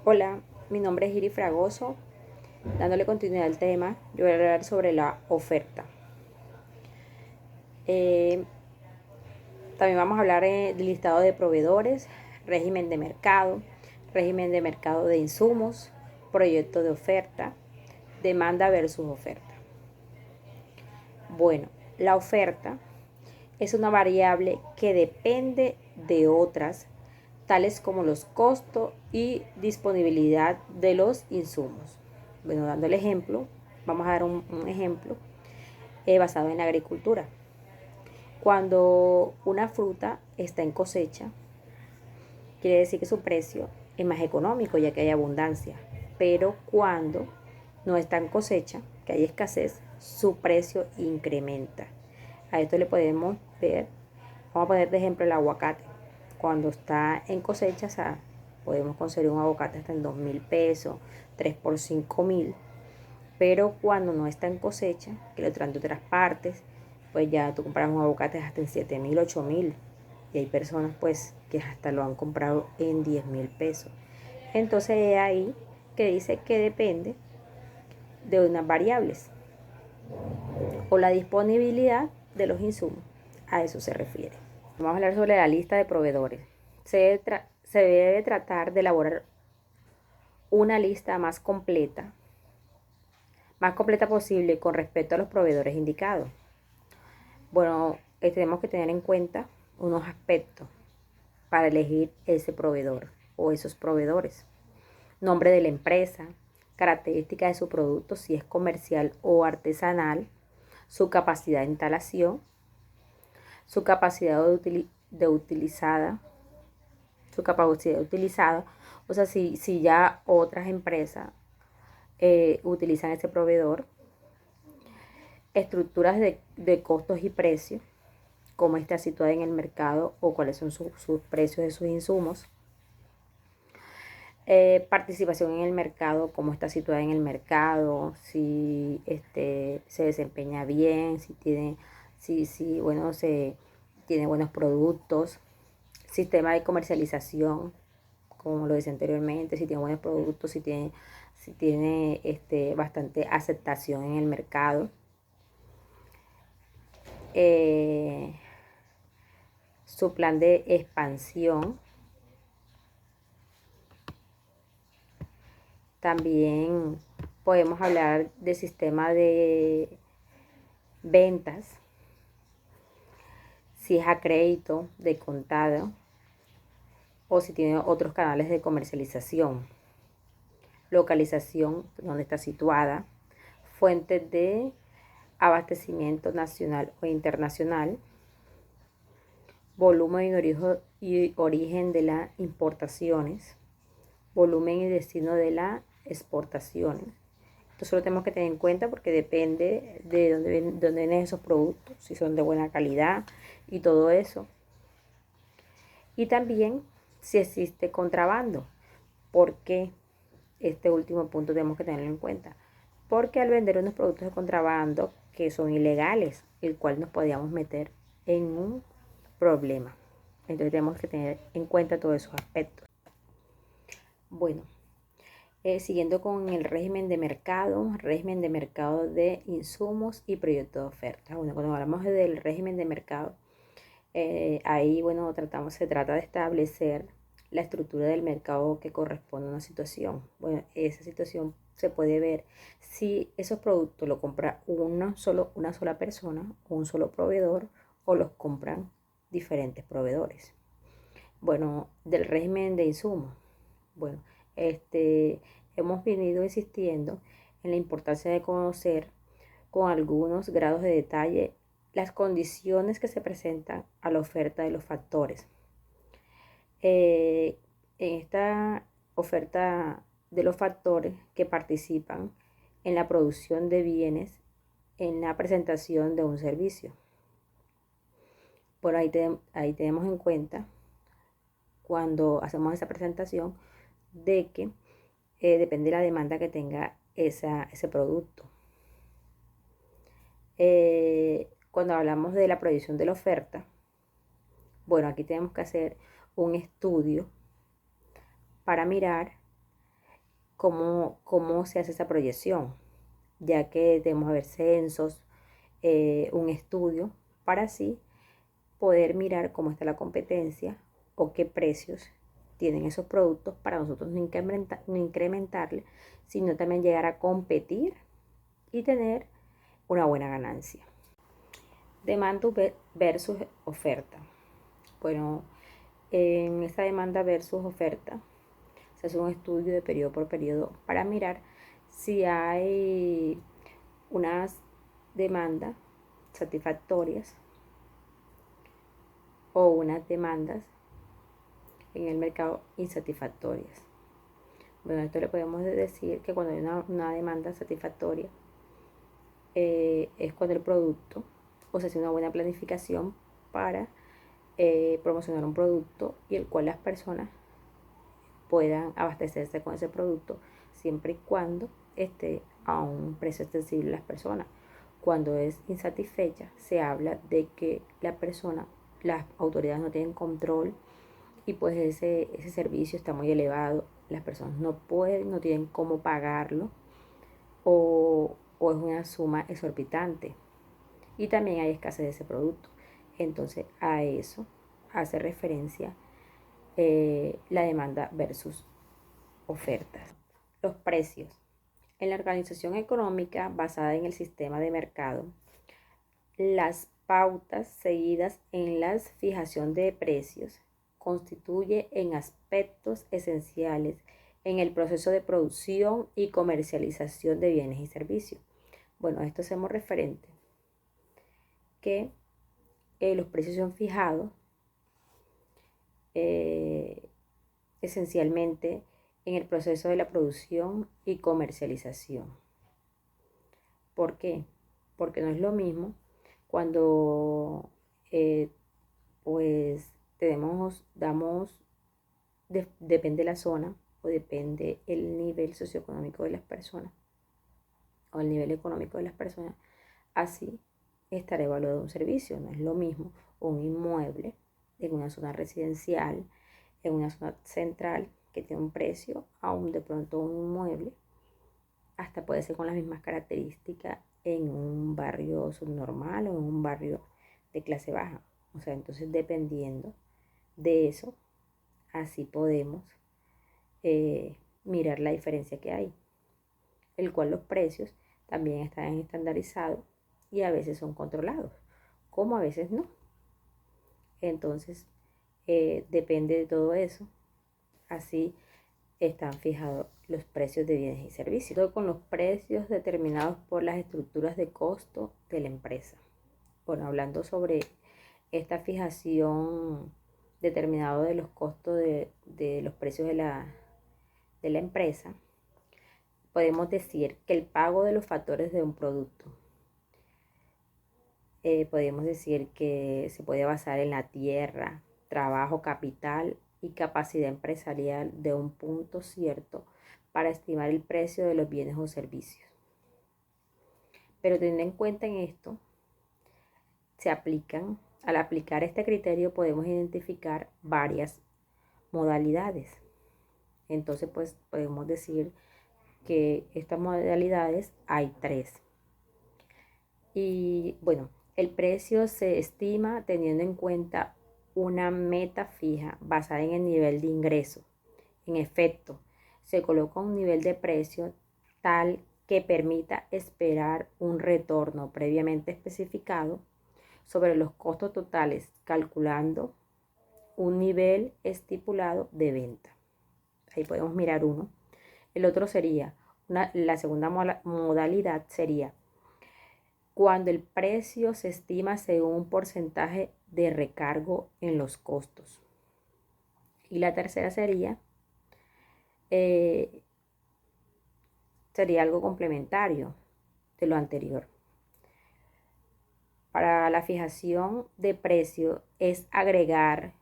Hola, mi nombre es Iri Fragoso. Dándole continuidad al tema, yo voy a hablar sobre la oferta. Eh, También vamos a hablar del listado de proveedores, régimen de mercado de insumos, proyecto de oferta, demanda versus oferta. Bueno, la oferta es una variable que depende de otras, tales como los costos y disponibilidad de los insumos. Bueno, dando el ejemplo, vamos a dar un ejemplo basado en la agricultura. Cuando una fruta está en cosecha, quiere decir que su precio es más económico ya que hay abundancia. Pero cuando no está en cosecha, que hay escasez, su precio incrementa. A esto le podemos ver, vamos a poner de ejemplo el aguacate. Cuando está en cosecha, o sea, podemos conseguir un aguacate hasta en 2.000 pesos, 3 por 5.000. Pero cuando no está en cosecha, que lo traen de otras partes, pues ya tú compras un aguacate hasta en 7.000, 8.000. Y hay personas pues que hasta lo han comprado en 10.000 pesos. Entonces es ahí que dice que depende de unas variables o la disponibilidad de los insumos. A eso se refiere. Vamos a hablar sobre la lista de proveedores. Se debe tratar de elaborar una lista más completa posible con respecto a los proveedores indicados. Bueno, tenemos que tener en cuenta unos aspectos para elegir ese proveedor o esos proveedores. Nombre de la empresa, características de su producto, si es comercial o artesanal, su capacidad de instalación, su capacidad de utilizada, su capacidad utilizada, o sea, si ya otras empresas utilizan ese proveedor, estructuras de costos y precios, cómo está situada en el mercado o cuáles son sus precios de sus insumos, participación en el mercado, cómo está situada en el mercado, si se desempeña bien, bueno, tiene buenos productos, sistema de comercialización, como lo decía anteriormente, si tiene buenos productos, si tiene bastante aceptación en el mercado. Eh, Su plan de expansión. También podemos hablar de sistema de ventas, si es a crédito, de contado o si tiene otros canales de comercialización. Localización, donde está situada. Fuentes de abastecimiento nacional o internacional. Volumen y origen de las importaciones. Volumen y destino de las exportaciones. Esto lo tenemos que tener en cuenta porque depende de dónde vienen esos productos, si son de buena calidad y todo eso. Y también si existe contrabando. ¿Por qué? Este último punto tenemos que tenerlo en cuenta. Porque al vender unos productos de contrabando que son ilegales, el cual nos podíamos meter en un problema. Entonces tenemos que tener en cuenta todos esos aspectos. Bueno, siguiendo con el régimen de mercado de insumos y proyecto de oferta. Bueno, cuando hablamos del régimen de mercado, ahí, bueno, se trata de establecer la estructura del mercado que corresponde a una situación. Bueno, esa situación se puede ver si esos productos lo compra una sola persona, un solo proveedor, o los compran diferentes proveedores. Bueno, del régimen de insumos. Bueno, hemos venido insistiendo en la importancia de conocer con algunos grados de detalle las condiciones que se presentan a la oferta de los factores. En esta oferta de los factores que participan en la producción de bienes, en la presentación de un servicio. Por ahí tenemos en cuenta cuando hacemos esa presentación de que depende de la demanda que tenga ese producto. Cuando hablamos de la proyección de la oferta, bueno, aquí tenemos que hacer un estudio para mirar cómo se hace esa proyección, ya que debemos ver censos, un estudio, para así poder mirar cómo está la competencia o qué precios tienen esos productos para nosotros no incrementarle, sino también llegar a competir y tener una buena ganancia. Demanda versus oferta. Bueno, en esta demanda versus oferta se hace un estudio de periodo por periodo para mirar si hay unas demandas satisfactorias o unas demandas en el mercado insatisfactorias. Bueno, esto le podemos decir que cuando hay una demanda satisfactoria es cuando el producto, o se hace una buena planificación para promocionar un producto y el cual las personas puedan abastecerse con ese producto siempre y cuando esté a un precio accesible a las personas. Cuando es insatisfecha, se habla de que las autoridades no tienen control y pues ese servicio está muy elevado, las personas no pueden, no tienen cómo pagarlo o es una suma exorbitante y también hay escasez de ese producto. Entonces a eso hace referencia la demanda versus ofertas. Los precios. En la organización económica basada en el sistema de mercado, las pautas seguidas en la fijación de precios constituye en aspectos esenciales en el proceso de producción y comercialización de bienes y servicios. Bueno, a esto hacemos referente que los precios son fijados esencialmente en el proceso de la producción y comercialización. ¿Por qué? Porque no es lo mismo cuando pues depende la zona o depende el nivel socioeconómico de las personas o el nivel económico de las personas, así estará evaluado un servicio. No es lo mismo un inmueble en una zona residencial, en una zona central, que tiene un precio, aún de pronto un inmueble, hasta puede ser con las mismas características en un barrio subnormal o en un barrio de clase baja. O sea, entonces dependiendo de eso, así podemos mirar la diferencia que hay, el cual los precios también están estandarizados y a veces son controlados, como a veces no. Entonces, depende de todo eso. Así están fijados los precios de bienes y servicios, todo con los precios determinados por las estructuras de costo de la empresa. Bueno, hablando sobre esta fijación determinada de los costos de los precios de la empresa, podemos decir que el pago de los factores de un producto, podemos decir que se puede basar en la tierra, trabajo, capital y capacidad empresarial de un punto cierto para estimar el precio de los bienes o servicios. Pero teniendo en cuenta en esto, al aplicar este criterio podemos identificar varias modalidades. Entonces, pues podemos decir que estas modalidades hay 3. Y bueno, el precio se estima teniendo en cuenta una meta fija basada en el nivel de ingreso. En efecto, se coloca un nivel de precio tal que permita esperar un retorno previamente especificado sobre los costos totales, calculando un nivel estipulado de venta. Ahí podemos mirar uno. El otro sería, la segunda modalidad sería cuando el precio se estima según un porcentaje de recargo en los costos. Y la tercera sería algo complementario de lo anterior. Para la fijación de precio es agregar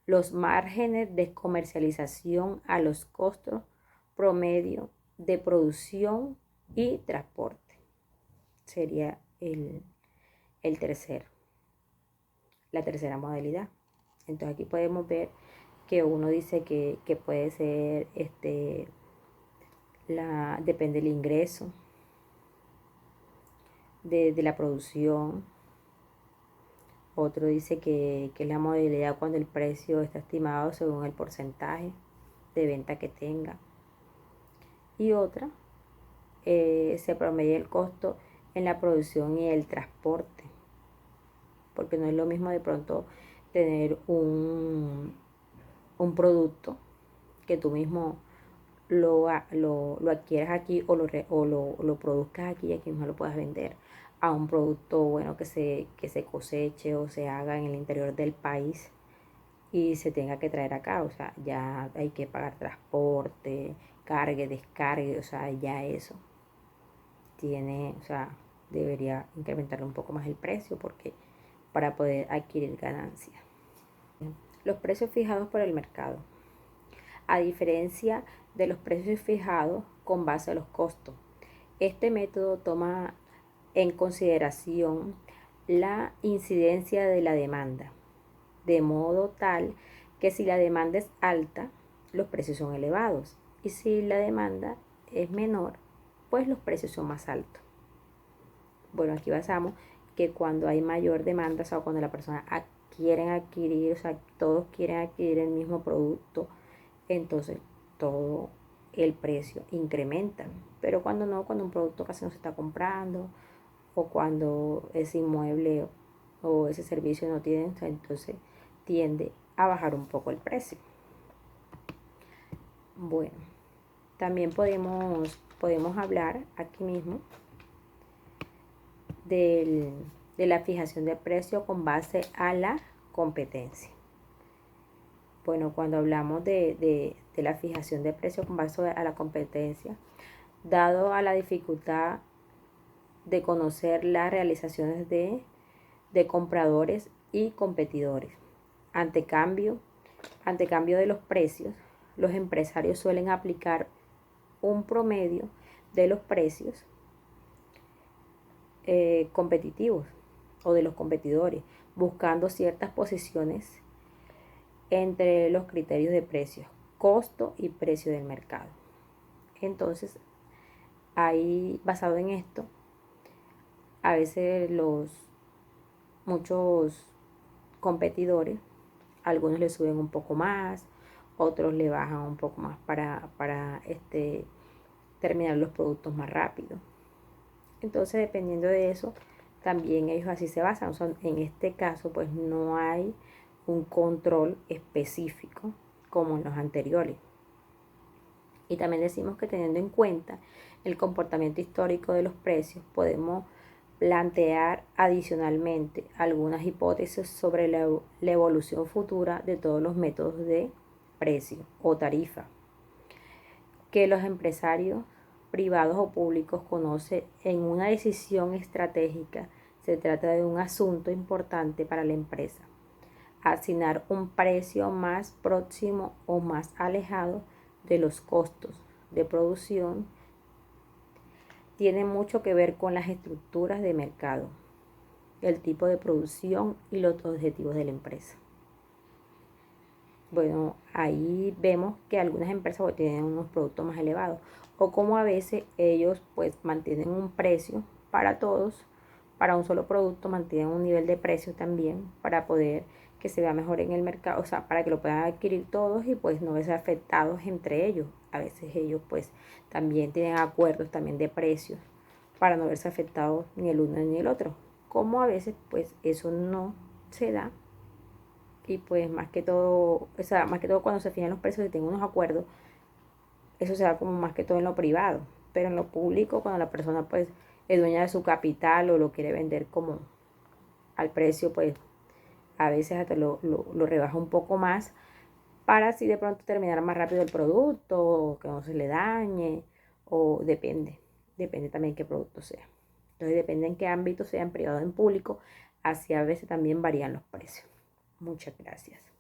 los márgenes de comercialización a los costos promedio de producción y transporte. Sería la tercera modalidad. Entonces aquí podemos ver que uno dice que puede ser depende del ingreso, de la producción. Otro dice que es la modalidad cuando el precio está estimado según el porcentaje de venta que tenga. Y otra, se promedia el costo en la producción y el transporte. Porque no es lo mismo de pronto tener un producto que tú mismo lo adquieras aquí o lo produzcas aquí y aquí mismo lo puedas vender, a un producto bueno que se coseche o se haga en el interior del país y se tenga que traer acá. O sea, ya hay que pagar transporte, cargue, descargue, o sea, ya eso tiene, o sea, debería incrementar un poco más el precio porque para poder adquirir ganancias. Los precios fijados por el mercado. A diferencia de los precios fijados con base a los costos, este método toma en consideración la incidencia de la demanda, de modo tal que si la demanda es alta, los precios son elevados, y si la demanda es menor, pues los precios son más altos. Bueno, aquí basamos que cuando hay mayor demanda, o sea, cuando la persona quieren adquirir, o sea, todos quieren adquirir el mismo producto, entonces todo el precio incrementa. Pero cuando no, cuando un producto casi no se está comprando o cuando ese inmueble o ese servicio no tiene, entonces tiende a bajar un poco el precio. Bueno, también podemos hablar aquí mismo de la fijación de precio con base a la competencia. Bueno, cuando hablamos de la fijación de precio con base a la competencia, dado a la dificultad de conocer las realizaciones de compradores y competidores, ante cambio de los precios, los empresarios suelen aplicar un promedio de los precios competitivos o de los competidores, buscando ciertas posiciones entre los criterios de precios, costo y precio del mercado. Entonces, ahí basado en esto, a veces muchos competidores, algunos le suben un poco más, otros le bajan un poco más para terminar los productos más rápido. Entonces, dependiendo de eso, también ellos así se basan. O sea, en este caso, pues no hay un control específico como en los anteriores. Y también decimos que teniendo en cuenta el comportamiento histórico de los precios, podemos plantear adicionalmente algunas hipótesis sobre la evolución futura de todos los métodos de precio o tarifa que los empresarios privados o públicos conocen en una decisión estratégica. Se trata de un asunto importante para la empresa. Asignar un precio más próximo o más alejado de los costos de producción tiene mucho que ver con las estructuras de mercado, el tipo de producción y los objetivos de la empresa. Bueno, ahí vemos que algunas empresas tienen unos productos más elevados o como a veces ellos pues mantienen un precio para todos, para un solo producto mantienen un nivel de precio también para poder que se vea mejor en el mercado, o sea, para que lo puedan adquirir todos y pues no verse afectados entre ellos. A veces ellos pues también tienen acuerdos también de precios para no verse afectados ni el uno ni el otro. Como a veces pues eso no se da y pues más que todo, o sea, más que todo cuando se fijan los precios y tienen unos acuerdos, eso se da como más que todo en lo privado, pero en lo público cuando la persona pues es dueña de su capital o lo quiere vender como al precio, pues a veces hasta lo rebaja un poco más para así de pronto terminar más rápido el producto, o que no se le dañe, o depende también qué producto sea. Entonces depende en qué ámbito sea, en privado o en público, así a veces también varían los precios. Muchas gracias.